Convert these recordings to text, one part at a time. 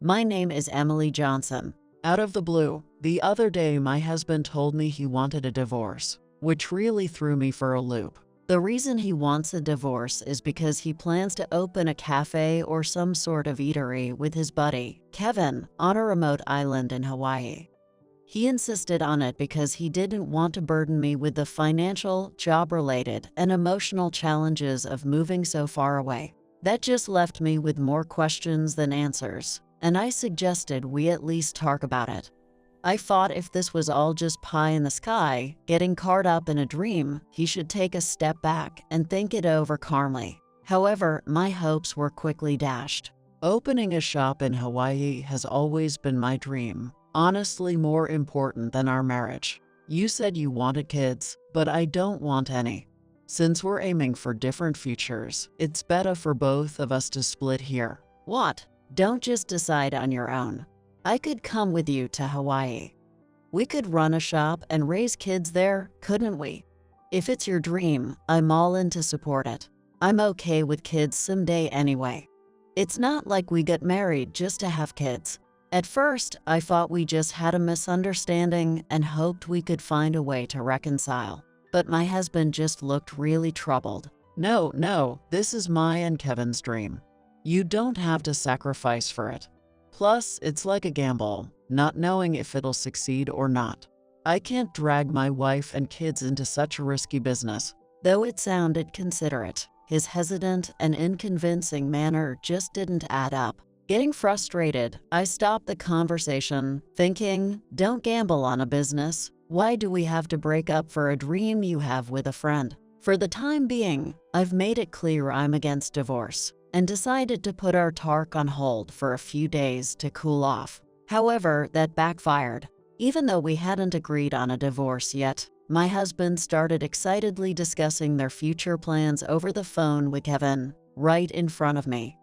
My name is Emily Johnson. Out of the blue, the other day my husband told me he wanted a divorce, which really threw me for a loop. The reason he wants a divorce is because he plans to open a cafe or some sort of eatery with his buddy, Kevin, on a remote island in Hawaii. He insisted on it because he didn't want to burden me with the financial, job-related, and emotional challenges of moving so far away. That just left me with more questions than answers, and I suggested we at least talk about it. I thought if this was all just pie in the sky, getting caught up in a dream, he should take a step back and think it over calmly. However, my hopes were quickly dashed. Opening a shop in Hawaii has always been my dream, honestly more important than our marriage. You said you wanted kids, but I don't want any. Since we're aiming for different futures, it's better for both of us to split here. What? Don't just decide on your own. I could come with you to Hawaii. We could run a shop and raise kids there, couldn't we? If it's your dream, I'm all in to support it. I'm okay with kids someday anyway. It's not like we got married just to have kids. At first, I thought we just had a misunderstanding and hoped we could find a way to reconcile. But my husband just looked really troubled. No, this is my and Kevin's dream. You don't have to sacrifice for it. Plus, it's like a gamble, not knowing if it'll succeed or not. I can't drag my wife and kids into such a risky business. Though it sounded considerate, his hesitant and unconvincing manner just didn't add up. Getting frustrated, I stopped the conversation, thinking, don't gamble on a business. Why do we have to break up for a dream you have with a friend? For the time being, I've made it clear I'm against divorce and decided to put our talk on hold for a few days to cool off. However, that backfired. Even though we hadn't agreed on a divorce yet, my husband started excitedly discussing their future plans over the phone with Kevin, right in front of me.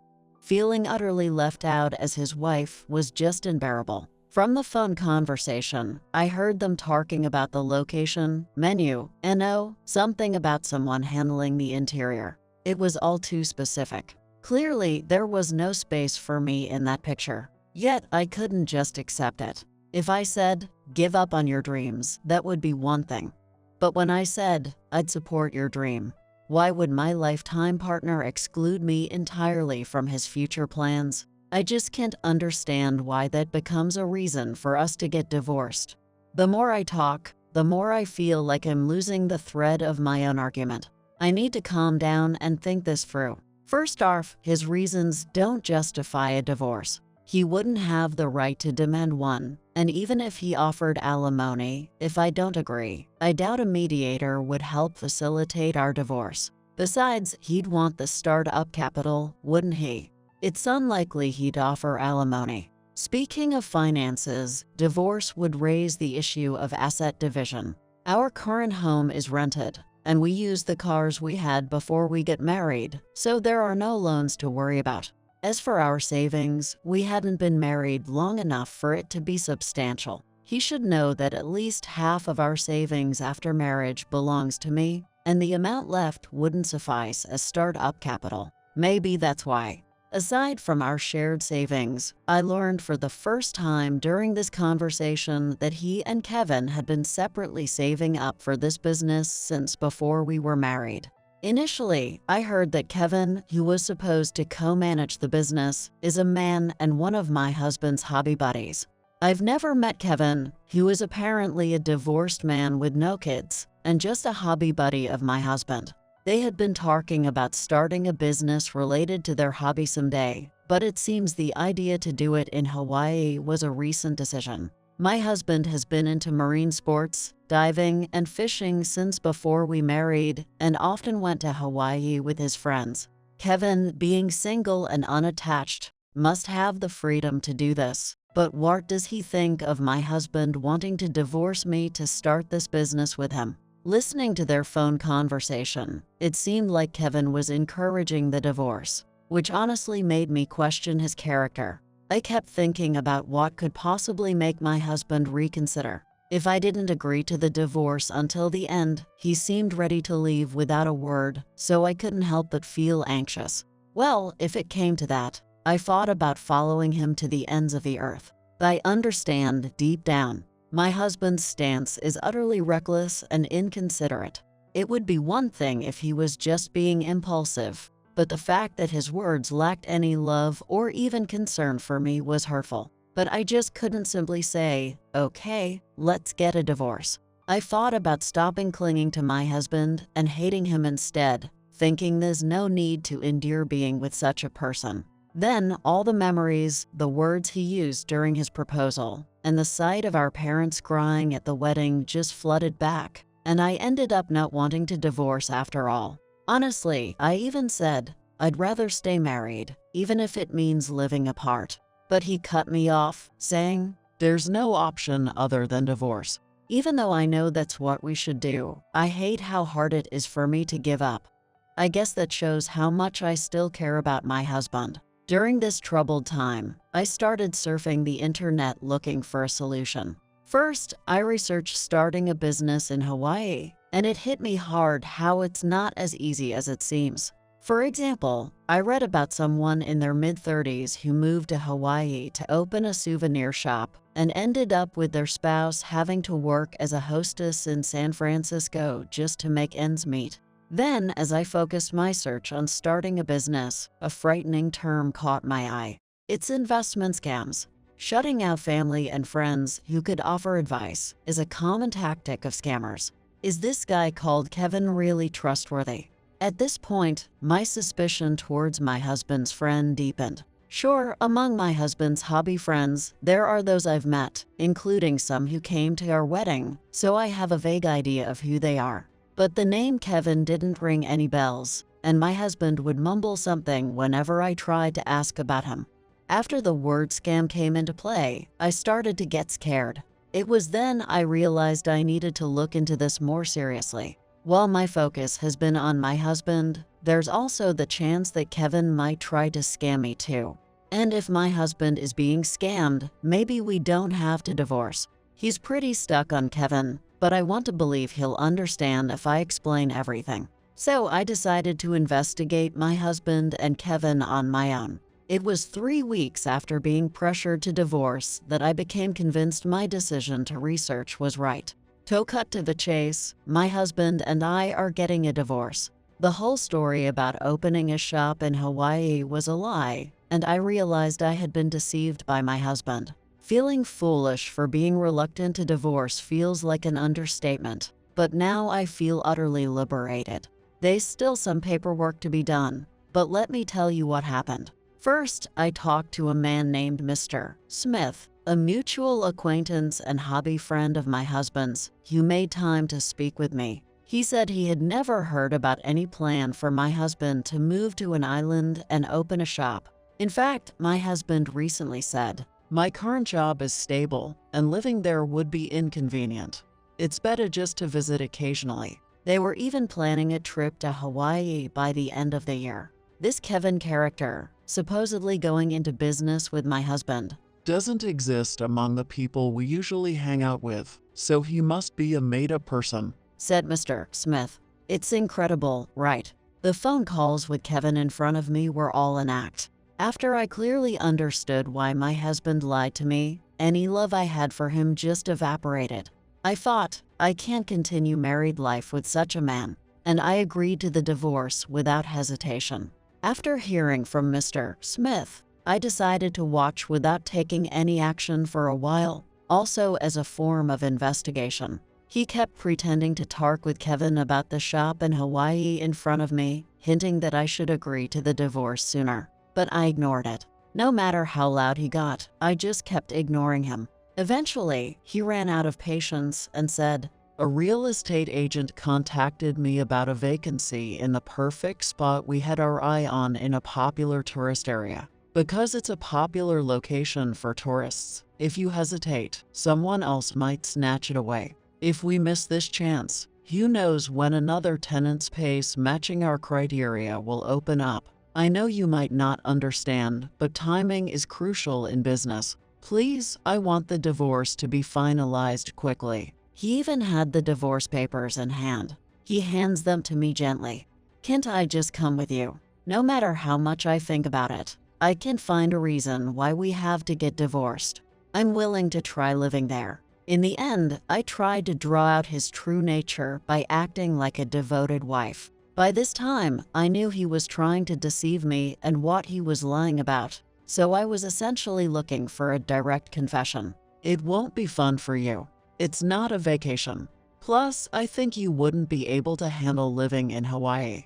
Feeling utterly left out as his wife was just unbearable. From the phone conversation, I heard them talking about the location, menu, and something about someone handling the interior. It was all too specific. Clearly, there was no space for me in that picture. Yet, I couldn't just accept it. If I said, give up on your dreams, that would be one thing. But when I said, I'd support your dream, why would my lifetime partner exclude me entirely from his future plans? I just can't understand why that becomes a reason for us to get divorced. The more I talk, the more I feel like I'm losing the thread of my own argument. I need to calm down and think this through. First off, his reasons don't justify a divorce. He wouldn't have the right to demand one, and even if he offered alimony, if I don't agree, I doubt a mediator would help facilitate our divorce. Besides, he'd want the startup capital, wouldn't he? It's unlikely he'd offer alimony. Speaking of finances, divorce would raise the issue of asset division. Our current home is rented, and we use the cars we had before we get married, so there are no loans to worry about. As for our savings, we hadn't been married long enough for it to be substantial. He should know that at least half of our savings after marriage belongs to me, and the amount left wouldn't suffice as startup capital. Maybe that's why. Aside from our shared savings, I learned for the first time during this conversation that he and Kevin had been separately saving up for this business since before we were married. Initially, I heard that Kevin, who was supposed to co-manage the business, is a man and one of my husband's hobby buddies. I've never met Kevin, who is apparently a divorced man with no kids and just a hobby buddy of my husband. They had been talking about starting a business related to their hobby someday, but it seems the idea to do it in Hawaii was a recent decision. My husband has been into marine sports, diving, and fishing since before we married, and often went to Hawaii with his friends. Kevin, being single and unattached, must have the freedom to do this. But what does he think of my husband wanting to divorce me to start this business with him? Listening to their phone conversation, it seemed like Kevin was encouraging the divorce, which honestly made me question his character. I kept thinking about what could possibly make my husband reconsider. If I didn't agree to the divorce until the end, he seemed ready to leave without a word, so I couldn't help but feel anxious. Well, if it came to that, I thought about following him to the ends of the earth. I understand deep down, my husband's stance is utterly reckless and inconsiderate. It would be one thing if he was just being impulsive, but the fact that his words lacked any love or even concern for me was hurtful. But I just couldn't simply say, okay, let's get a divorce. I thought about stopping clinging to my husband and hating him instead, thinking there's no need to endure being with such a person. Then all the memories, the words he used during his proposal, and the sight of our parents crying at the wedding just flooded back, and I ended up not wanting to divorce after all. Honestly, I even said, I'd rather stay married, even if it means living apart. But he cut me off, saying, there's no option other than divorce. Even though I know that's what we should do, I hate how hard it is for me to give up. I guess that shows how much I still care about my husband. During this troubled time, I started surfing the internet looking for a solution. First, I researched starting a business in Hawaii, and it hit me hard how it's not as easy as it seems. For example, I read about someone in their mid-30s who moved to Hawaii to open a souvenir shop and ended up with their spouse having to work as a hostess in San Francisco just to make ends meet. Then, as I focused my search on starting a business, a frightening term caught my eye. It's investment scams. Shutting out family and friends who could offer advice is a common tactic of scammers. Is this guy called Kevin really trustworthy? At this point, my suspicion towards my husband's friend deepened. Sure, among my husband's hobby friends, there are those I've met, including some who came to our wedding, so I have a vague idea of who they are. But the name Kevin didn't ring any bells, and my husband would mumble something whenever I tried to ask about him. After the word scam came into play, I started to get scared. It was then I realized I needed to look into this more seriously. While my focus has been on my husband, there's also the chance that Kevin might try to scam me too. And if my husband is being scammed, maybe we don't have to divorce. He's pretty stuck on Kevin, but I want to believe he'll understand if I explain everything. So I decided to investigate my husband and Kevin on my own. It was 3 weeks after being pressured to divorce that I became convinced my decision to research was right. To cut to the chase, my husband and I are getting a divorce. The whole story about opening a shop in Hawaii was a lie, and I realized I had been deceived by my husband. Feeling foolish for being reluctant to divorce feels like an understatement, but now I feel utterly liberated. There's still some paperwork to be done, but let me tell you what happened. First, I talked to a man named Mr. Smith, a mutual acquaintance and hobby friend of my husband's, who made time to speak with me. He said he had never heard about any plan for my husband to move to an island and open a shop. In fact, my husband recently said, my current job is stable, and living there would be inconvenient. It's better just to visit occasionally. They were even planning a trip to Hawaii by the end of the year. This Kevin character, supposedly going into business with my husband, doesn't exist among the people we usually hang out with, so he must be a made-up person, said Mr. Smith. It's incredible, right? The phone calls with Kevin in front of me were all an act. After I clearly understood why my husband lied to me, any love I had for him just evaporated. I thought, I can't continue married life with such a man, and I agreed to the divorce without hesitation. After hearing from Mr. Smith, I decided to watch without taking any action for a while, also as a form of investigation. He kept pretending to talk with Kevin about the shop in Hawaii in front of me, hinting that I should agree to the divorce sooner. But I ignored it. No matter how loud he got, I just kept ignoring him. Eventually, he ran out of patience and said, a real estate agent contacted me about a vacancy in the perfect spot we had our eye on in a popular tourist area. Because it's a popular location for tourists, if you hesitate, someone else might snatch it away. If we miss this chance, who knows when another tenant's space matching our criteria will open up. I know you might not understand, but timing is crucial in business. Please, I want the divorce to be finalized quickly. He even had the divorce papers in hand. He hands them to me gently. Can't I just come with you? No matter how much I think about it, I can find a reason why we have to get divorced. I'm willing to try living there. In the end, I tried to draw out his true nature by acting like a devoted wife. By this time, I knew he was trying to deceive me and what he was lying about, so I was essentially looking for a direct confession. It won't be fun for you. It's not a vacation. Plus, I think you wouldn't be able to handle living in Hawaii.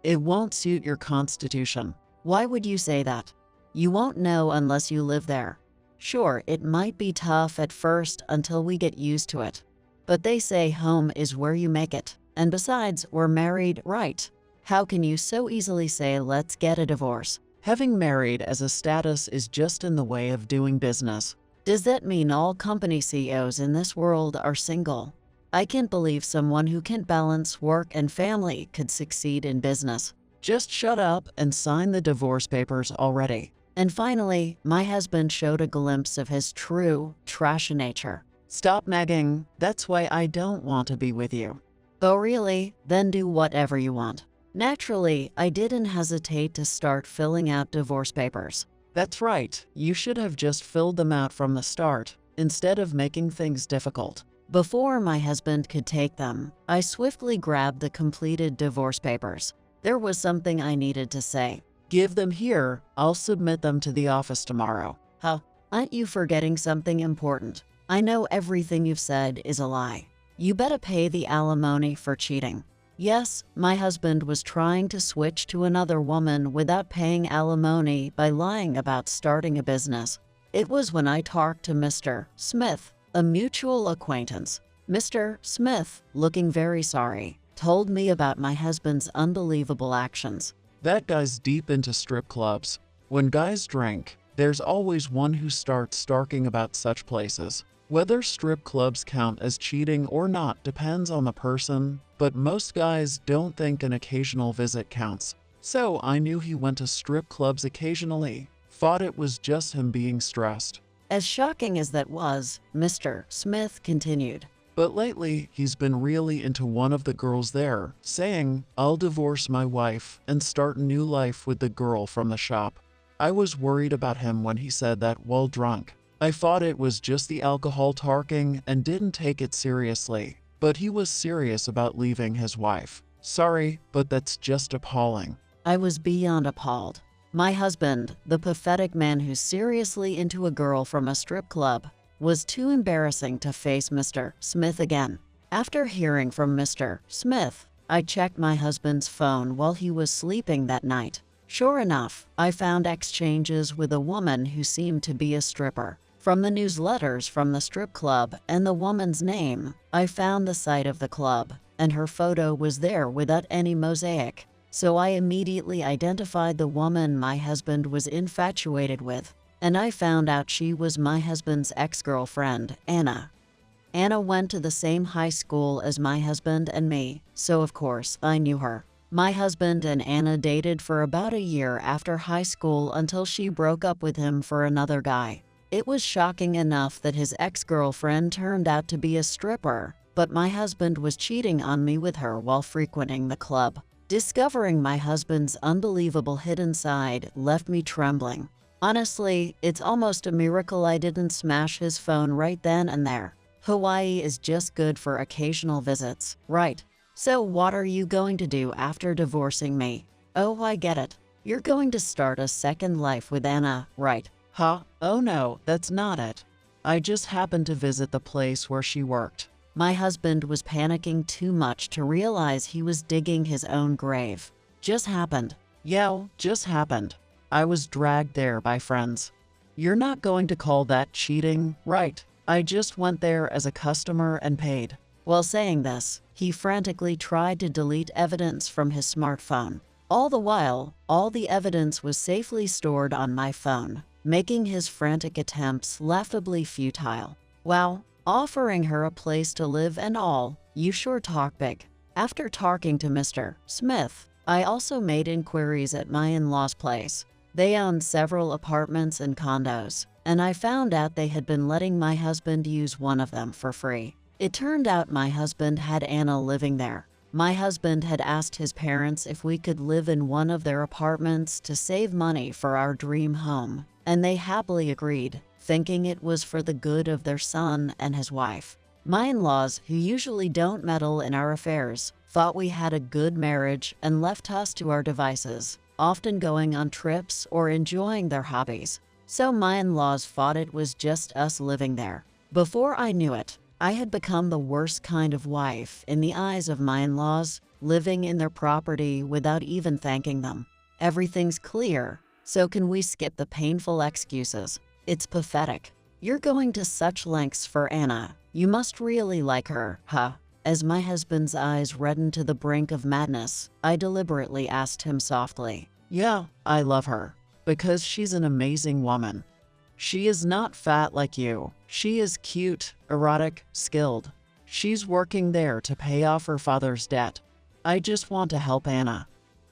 It won't suit your constitution. Why would you say that? You won't know unless you live there. Sure, it might be tough at first until we get used to it. But they say home is where you make it. And besides, we're married, right? How can you so easily say, let's get a divorce? Having married as a status is just in the way of doing business. Does that mean all company CEOs in this world are single? I can't believe someone who can balance work and family could succeed in business. Just shut up and sign the divorce papers already. And finally, my husband showed a glimpse of his true, trash nature. Stop nagging. That's why I don't want to be with you. Oh really? Then do whatever you want. Naturally, I didn't hesitate to start filling out divorce papers. That's right. You should have just filled them out from the start, instead of making things difficult. Before my husband could take them, I swiftly grabbed the completed divorce papers. There was something I needed to say. Give them here. I'll submit them to the office tomorrow. Huh? Aren't you forgetting something important? I know everything you've said is a lie. You better pay the alimony for cheating. Yes, my husband was trying to switch to another woman without paying alimony by lying about starting a business. It was when I talked to Mr. Smith, a mutual acquaintance. Mr. Smith, looking very sorry, told me about my husband's unbelievable actions. That guy's deep into strip clubs. When guys drink, there's always one who starts stalking about such places. Whether strip clubs count as cheating or not depends on the person, but most guys don't think an occasional visit counts. So I knew he went to strip clubs occasionally, thought it was just him being stressed. As shocking as that was, Mr. Smith continued. But lately, he's been really into one of the girls there, saying, I'll divorce my wife and start a new life with the girl from the shop. I was worried about him when he said that while drunk. I thought it was just the alcohol talking and didn't take it seriously, but he was serious about leaving his wife. Sorry, but that's just appalling. I was beyond appalled. My husband, the pathetic man who's seriously into a girl from a strip club, was too embarrassing to face Mr. Smith again. After hearing from Mr. Smith, I checked my husband's phone while he was sleeping that night. Sure enough, I found exchanges with a woman who seemed to be a stripper. From the newsletters from the strip club and the woman's name, I found the site of the club, and her photo was there without any mosaic. So I immediately identified the woman my husband was infatuated with, and I found out she was my husband's ex-girlfriend, Anna. Anna went to the same high school as my husband and me, so of course I knew her. My husband and Anna dated for about a year after high school until she broke up with him for another guy. It was shocking enough that his ex-girlfriend turned out to be a stripper, but my husband was cheating on me with her while frequenting the club. Discovering my husband's unbelievable hidden side left me trembling. Honestly, it's almost a miracle I didn't smash his phone right then and there. Hawaii is just good for occasional visits, right? So what are you going to do after divorcing me? Oh, I get it. You're going to start a second life with Anna, right? Huh? Oh no, that's not it. I just happened to visit the place where she worked. My husband was panicking too much to realize he was digging his own grave. Just happened. Yeah, just happened. I was dragged there by friends. You're not going to call that cheating, right? I just went there as a customer and paid. While saying this, he frantically tried to delete evidence from his smartphone. All the while, all the evidence was safely stored on my phone, making his frantic attempts laughably futile. Wow, offering her a place to live and all, you sure talk big. After talking to Mr. Smith, I also made inquiries at my in-laws' place. They owned several apartments and condos, and I found out they had been letting my husband use one of them for free. It turned out my husband had Anna living there. My husband had asked his parents if we could live in one of their apartments to save money for our dream home, and they happily agreed, thinking it was for the good of their son and his wife. My in-laws, who usually don't meddle in our affairs, thought we had a good marriage and left us to our devices, often going on trips or enjoying their hobbies. So my in-laws thought it was just us living there. Before I knew it, I had become the worst kind of wife in the eyes of my in-laws, living in their property without even thanking them. Everything's clear, so can we skip the painful excuses? It's pathetic. You're going to such lengths for Anna. You must really like her, huh? As my husband's eyes reddened to the brink of madness, I deliberately asked him softly. Yeah, I love her. Because she's an amazing woman. She is not fat like you. She is cute, erotic, skilled. She's working there to pay off her father's debt. I just want to help Anna.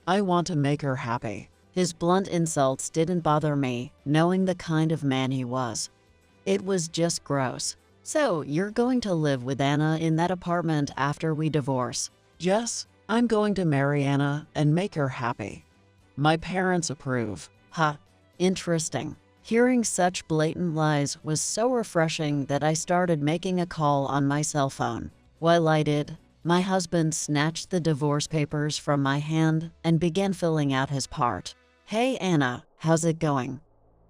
I want to make her happy. His blunt insults didn't bother me, knowing the kind of man he was. It was just gross. So, you're going to live with Anna in that apartment after we divorce? Jess, I'm going to marry Anna and make her happy. My parents approve. Huh. Interesting. Hearing such blatant lies was so refreshing that I started making a call on my cell phone. While I did, my husband snatched the divorce papers from my hand and began filling out his part. Hey Anna, how's it going?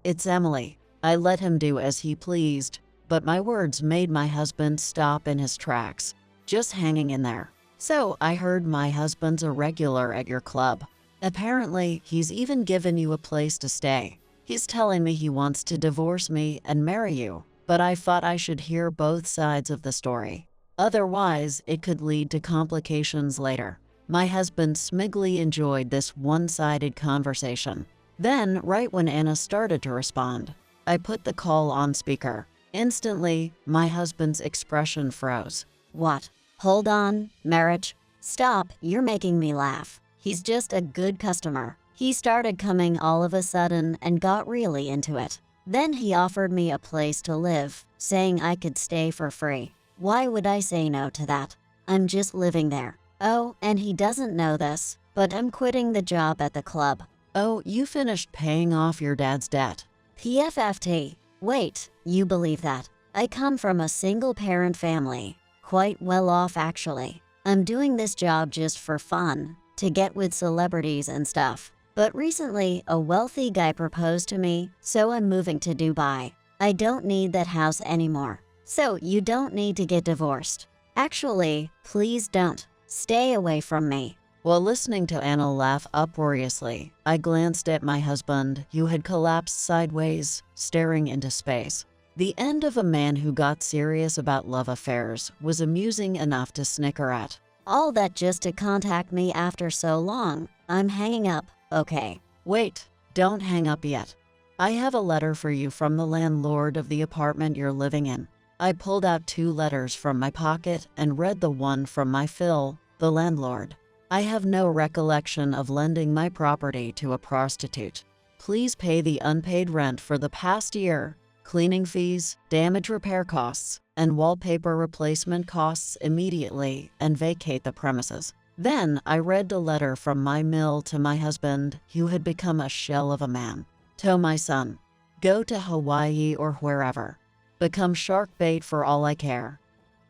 It's Emily. I let him do as he pleased, but my words made my husband stop in his tracks, just hanging in there. So I heard my husband's a regular at your club. Apparently, he's even given you a place to stay. He's telling me he wants to divorce me and marry you, but I thought I should hear both sides of the story. Otherwise, it could lead to complications later. My husband smugly enjoyed this one-sided conversation. Then, right when Anna started to respond, I put the call on speaker. Instantly, my husband's expression froze. What? Hold on, marriage? Stop, you're making me laugh. He's just a good customer. He started coming all of a sudden and got really into it. Then he offered me a place to live, saying I could stay for free. Why would I say no to that? I'm just living there. Oh, and he doesn't know this, but I'm quitting the job at the club. Oh, you finished paying off your dad's debt. PFFT. Wait, you believe that? I come from a single-parent family. Quite well off, actually. I'm doing this job just for fun, to get with celebrities and stuff. But recently, a wealthy guy proposed to me, so I'm moving to Dubai. I don't need that house anymore. So you don't need to get divorced. Actually, please don't. Stay away from me. While listening to Anna laugh uproariously, I glanced at my husband, who had collapsed sideways, staring into space. The end of a man who got serious about love affairs was amusing enough to snicker at. All that just to contact me after so long. I'm hanging up. Okay. Wait, don't hang up yet. I have a letter for you from the landlord of the apartment you're living in. I pulled out 2 letters from my pocket and read the one from my Phil, the landlord. I have no recollection of lending my property to a prostitute. Please pay the unpaid rent for the past year, cleaning fees, damage repair costs, and wallpaper replacement costs immediately and vacate the premises. Then I read the letter from my mill to my husband, who had become a shell of a man. To my son, go to Hawaii or wherever. Become shark bait for all I care.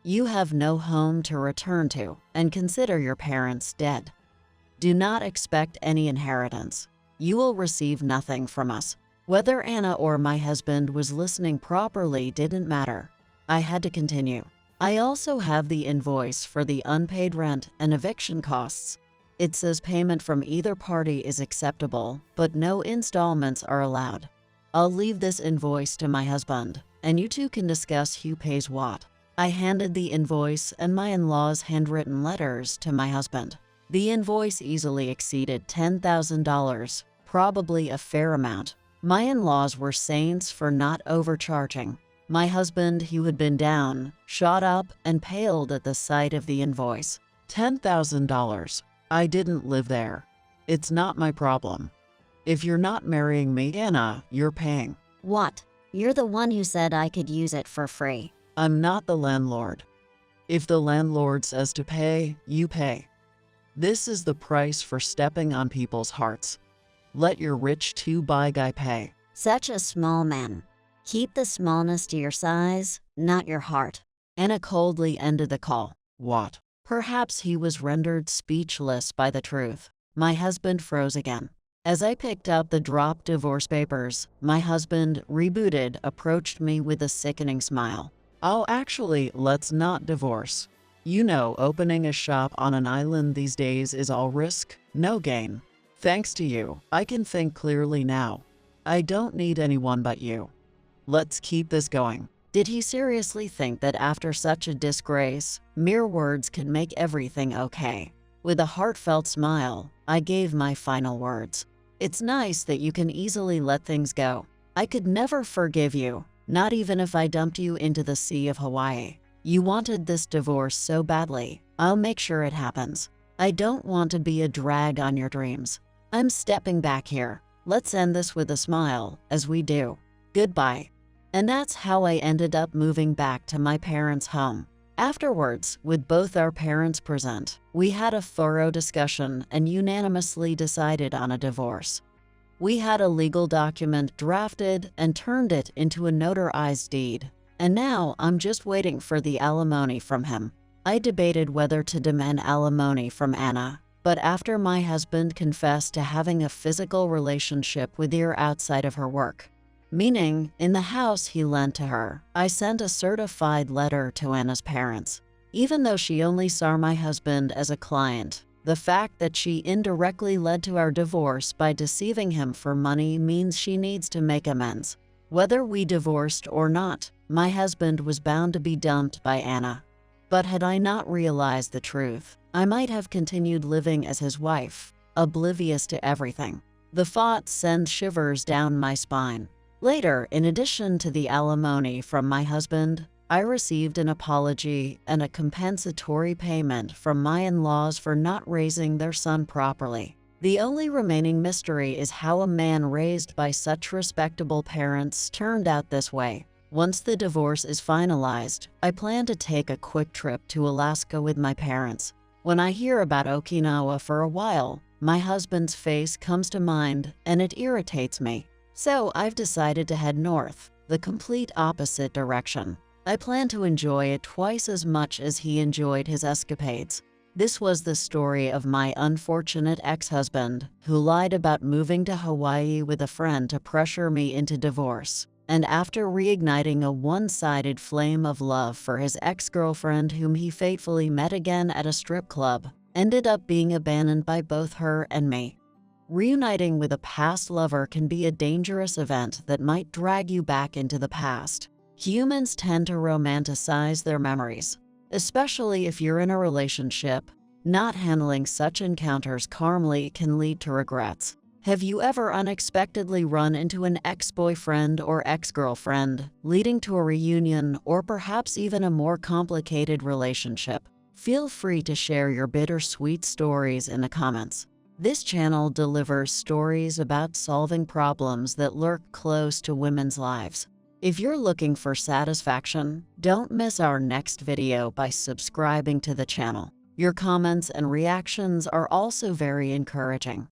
You have no home to return to, and consider your parents dead. Do not expect any inheritance. You will receive nothing from us. Whether Anna or my husband was listening properly didn't matter. I had to continue. I also have the invoice for the unpaid rent and eviction costs. It says payment from either party is acceptable, but no installments are allowed. I'll leave this invoice to my husband, and you two can discuss who pays what. I handed the invoice and my in-laws' handwritten letters to my husband. The invoice easily exceeded $10,000, probably a fair amount. My in-laws were saints for not overcharging. My husband, who had been down, shot up and paled at the sight of the invoice. $10,000. I didn't live there. It's not my problem. If you're not marrying me, Anna, you're paying. What? You're the one who said I could use it for free. I'm not the landlord. If the landlord says to pay, you pay. This is the price for stepping on people's hearts. Let your rich to-buy guy pay. Such a small man. Keep the smallness to your size, not your heart. Anna coldly ended the call. What? Perhaps he was rendered speechless by the truth. My husband froze again. As I picked up the dropped divorce papers, my husband, rebooted, approached me with a sickening smile. Oh, actually, let's not divorce. You know, opening a shop on an island these days is all risk, no gain. Thanks to you, I can think clearly now. I don't need anyone but you. Let's keep this going. Did he seriously think that after such a disgrace, mere words could make everything okay? With a heartfelt smile, I gave my final words. It's nice that you can easily let things go. I could never forgive you, not even if I dumped you into the sea of Hawaii. You wanted this divorce so badly. I'll make sure it happens. I don't want to be a drag on your dreams. I'm stepping back here. Let's end this with a smile, as we do. Goodbye. And that's how I ended up moving back to my parents' home. Afterwards, with both our parents present, we had a thorough discussion and unanimously decided on a divorce. We had a legal document drafted and turned it into a notarized deed. And now I'm just waiting for the alimony from him. I debated whether to demand alimony from Anna, but after my husband confessed to having a physical relationship with her outside of her work, meaning in the house he lent to her, I sent a certified letter to Anna's parents. Even though she only saw my husband as a client, the fact that she indirectly led to our divorce by deceiving him for money means she needs to make amends. Whether we divorced or not, my husband was bound to be dumped by Anna. But had I not realized the truth, I might have continued living as his wife, oblivious to everything. The thought sent shivers down my spine. Later, in addition to the alimony from my husband, I received an apology and a compensatory payment from my in-laws for not raising their son properly. The only remaining mystery is how a man raised by such respectable parents turned out this way. Once the divorce is finalized, I plan to take a quick trip to Alaska with my parents. When I hear about Okinawa for a while, my husband's face comes to mind and it irritates me. So I've decided to head north, the complete opposite direction. I plan to enjoy it twice as much as he enjoyed his escapades. This was the story of my unfortunate ex-husband, who lied about moving to Hawaii with a friend to pressure me into divorce. And after reigniting a one-sided flame of love for his ex-girlfriend whom he fatefully met again at a strip club, ended up being abandoned by both her and me. Reuniting with a past lover can be a dangerous event that might drag you back into the past. Humans tend to romanticize their memories, especially if you're in a relationship. Not handling such encounters calmly can lead to regrets. Have you ever unexpectedly run into an ex-boyfriend or ex-girlfriend, leading to a reunion or perhaps even a more complicated relationship? Feel free to share your bittersweet stories in the comments. This channel delivers stories about solving problems that lurk close to women's lives. If you're looking for satisfaction, don't miss our next video by subscribing to the channel. Your comments and reactions are also very encouraging.